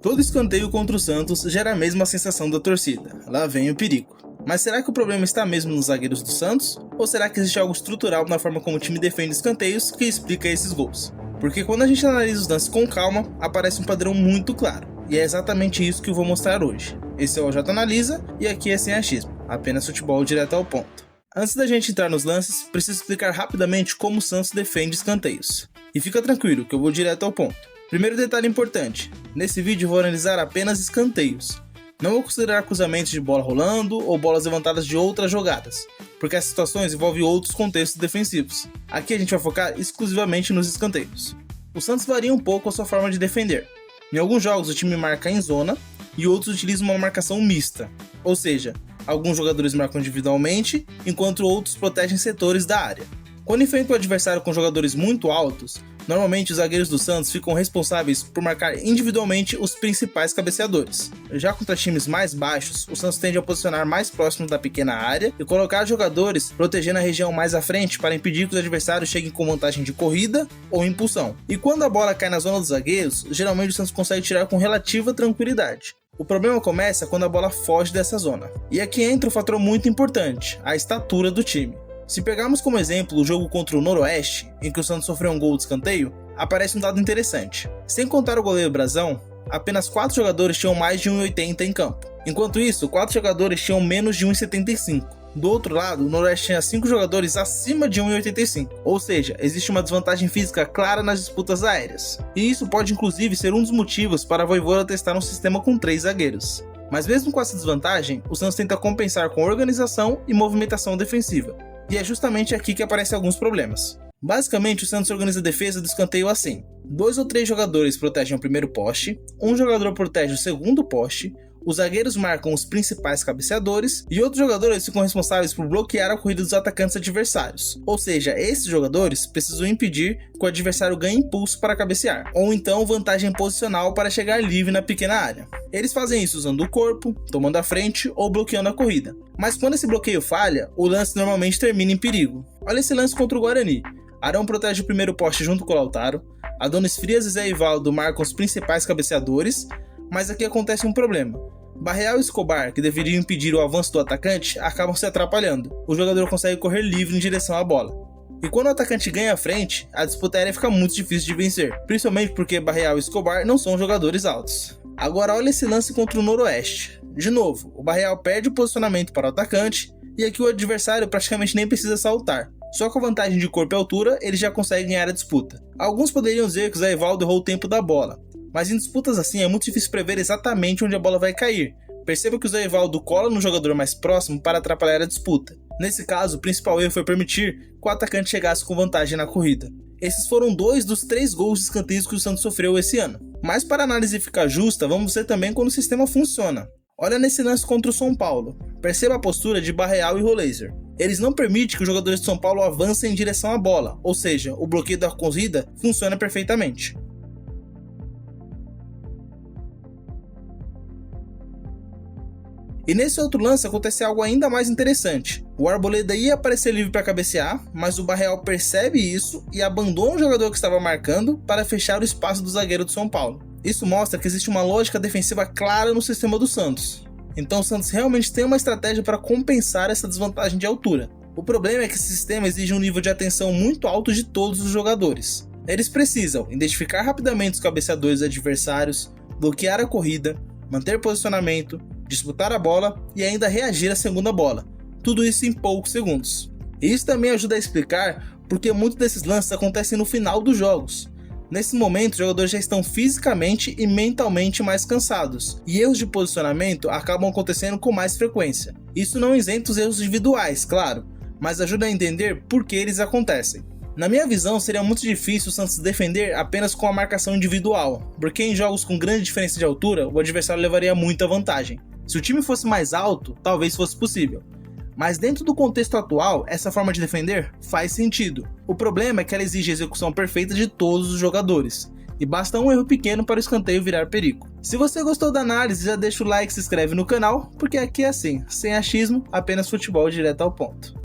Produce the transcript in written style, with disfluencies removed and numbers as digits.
Todo escanteio contra o Santos gera a mesma sensação da torcida, lá vem o perigo. Mas será que o problema está mesmo nos zagueiros do Santos? Ou será que existe algo estrutural na forma como o time defende escanteios que explica esses gols? Porque quando a gente analisa os lances com calma, aparece um padrão muito claro. E é exatamente isso que eu vou mostrar hoje. Esse é o OJ Analisa e aqui é sem achismo, apenas futebol direto ao ponto. Antes da gente entrar nos lances, preciso explicar rapidamente como o Santos defende escanteios. E fica tranquilo que eu vou direto ao ponto. Primeiro detalhe importante, nesse vídeo vou analisar apenas escanteios. Não vou considerar cruzamentos de bola rolando ou bolas levantadas de outras jogadas, porque essas situações envolvem outros contextos defensivos. Aqui a gente vai focar exclusivamente nos escanteios. O Santos varia um pouco a sua forma de defender. Em alguns jogos o time marca em zona e outros utilizam uma marcação mista, ou seja, alguns jogadores marcam individualmente, enquanto outros protegem setores da área. Quando enfrenta o adversário com jogadores muito altos, normalmente os zagueiros do Santos ficam responsáveis por marcar individualmente os principais cabeceadores. Já contra times mais baixos, o Santos tende a posicionar mais próximo da pequena área e colocar jogadores protegendo a região mais à frente para impedir que os adversários cheguem com vantagem de corrida ou impulsão. E quando a bola cai na zona dos zagueiros, geralmente o Santos consegue tirar com relativa tranquilidade. O problema começa quando a bola foge dessa zona. E aqui entra um fator muito importante, a estatura do time. Se pegarmos como exemplo o jogo contra o Noroeste, em que o Santos sofreu um gol de escanteio, aparece um dado interessante. Sem contar o goleiro Brazão, apenas 4 jogadores tinham mais de 1,80 em campo. Enquanto isso, 4 jogadores tinham menos de 1,75. Do outro lado, o Noroeste tinha 5 jogadores acima de 1,85, ou seja, existe uma desvantagem física clara nas disputas aéreas. E isso pode inclusive ser um dos motivos para a Vojvoda testar um sistema com 3 zagueiros. Mas mesmo com essa desvantagem, o Santos tenta compensar com organização e movimentação defensiva. E é justamente aqui que aparecem alguns problemas. Basicamente, o Santos organiza a defesa do escanteio assim: 2 ou 3 jogadores protegem o primeiro poste, um jogador protege o segundo poste, os zagueiros marcam os principais cabeceadores e outros jogadores ficam responsáveis por bloquear a corrida dos atacantes adversários. Ou seja, esses jogadores precisam impedir que o adversário ganhe impulso para cabecear, ou então vantagem posicional para chegar livre na pequena área. Eles fazem isso usando o corpo, tomando a frente ou bloqueando a corrida. Mas quando esse bloqueio falha, o lance normalmente termina em perigo. Olha esse lance contra o Guarani. Arão protege o primeiro poste junto com o Lautaro, Adonis Frias e Zé Ivaldo marcam os principais cabeceadores, mas aqui acontece um problema. Barreal e Escobar, que deveriam impedir o avanço do atacante, acabam se atrapalhando. O jogador consegue correr livre em direção à bola. E quando o atacante ganha a frente, a disputa aérea fica muito difícil de vencer, principalmente porque Barreal e Escobar não são jogadores altos. Agora olha esse lance contra o Noroeste. De novo, o Barreal perde o posicionamento para o atacante, e aqui o adversário praticamente nem precisa saltar. Só com a vantagem de corpo e altura, ele já consegue ganhar a disputa. Alguns poderiam dizer que o Zé Ivaldo errou o tempo da bola, mas em disputas assim é muito difícil prever exatamente onde a bola vai cair. Perceba que o Zé Ivaldo cola no jogador mais próximo para atrapalhar a disputa. Nesse caso, o principal erro foi permitir que o atacante chegasse com vantagem na corrida. Esses foram 2 dos 3 gols de escanteios que o Santos sofreu esse ano. Mas para a análise ficar justa, vamos ver também quando o sistema funciona. Olha nesse lance contra o São Paulo. Perceba a postura de Barreal e Roleiser. Eles não permitem que os jogadores de São Paulo avancem em direção à bola, ou seja, o bloqueio da corrida funciona perfeitamente. E nesse outro lance acontece algo ainda mais interessante. O Arboleda ia aparecer livre para cabecear, mas o Barreal percebe isso e abandona o jogador que estava marcando para fechar o espaço do zagueiro do São Paulo. Isso mostra que existe uma lógica defensiva clara no sistema do Santos. Então o Santos realmente tem uma estratégia para compensar essa desvantagem de altura. O problema é que esse sistema exige um nível de atenção muito alto de todos os jogadores. Eles precisam identificar rapidamente os cabeceadores adversários, bloquear a corrida, manter posicionamento, disputar a bola e ainda reagir à segunda bola. Tudo isso em poucos segundos. E isso também ajuda a explicar porque muitos desses lances acontecem no final dos jogos. Nesse momento, os jogadores já estão fisicamente e mentalmente mais cansados, e erros de posicionamento acabam acontecendo com mais frequência. Isso não isenta os erros individuais, claro, mas ajuda a entender por que eles acontecem. Na minha visão, seria muito difícil o Santos defender apenas com a marcação individual, porque em jogos com grande diferença de altura, o adversário levaria muita vantagem. Se o time fosse mais alto, talvez fosse possível. Mas dentro do contexto atual, essa forma de defender faz sentido. O problema é que ela exige a execução perfeita de todos os jogadores, e basta um erro pequeno para o escanteio virar perigo. Se você gostou da análise, já deixa o like e se inscreve no canal, porque aqui é assim, sem achismo, apenas futebol direto ao ponto.